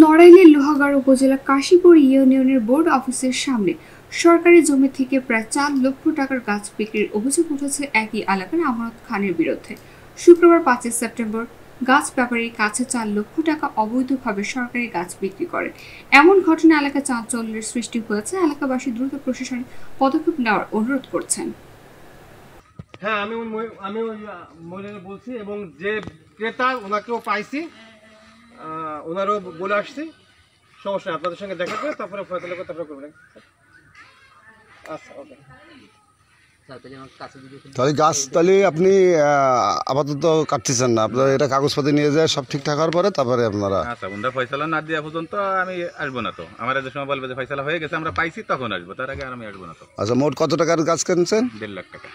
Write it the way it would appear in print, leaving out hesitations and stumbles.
নড়াইলের লোহাগাড়া উপজেলা কাশীপুর ইউনিয়নের বোর্ড অফিসের সামনে সরকারি জমি থেকে প্রায় 4 লক্ষ টাকার গাছ বিক্রির অভিযোগ উঠেছে একই এলাকার আমানত খানের বিরুদ্ধে। শুক্রবার 5 সেপ্টেম্বর গাছ ব্যাপারীর কাছে 4 লক্ষ টাকা অবৈধভাবে সরকারি গাছ বিক্রি করে। এমন ঘটনা এলাকায় চাঞ্চল্যের সৃষ্টি হয়েছে। এলাকাবাসী দ্রুত প্রশাসনিক পদক্ষেপ নেওয়ার অনুরোধ করছেন। হ্যাঁ, আমি মহিলাকে বলছি এবং যে ক্রেতা ওনাকেও পাইছি, ওনারও বলে আসছি সমস্যা আপনাদের সঙ্গে দেখা করে তারপরে ফয়সালা করে তারপরে করবেন। আচ্ছা, ওকে। তাহলে গাছ তাহলে আপনি আপাতত কাটতেছেন না, আপনার এটা কাগজপাতি নিয়ে যায় সব ঠিকঠাক হওয়ার পরে তারপরে আপনারা। আচ্ছা, ওনারা ফয়সালা না দেওয়া পর্যন্ত আমি আসবো না। তো আমার যে সময় বলবে যে ফয়সালা হয়ে গেছে আমরা পাইছি তখন আসবো, তার আগে আর আমি আসবো না। তো আচ্ছা, মোট কত টাকার গাছ কিনছেন? 1.5 লাখ টাকা।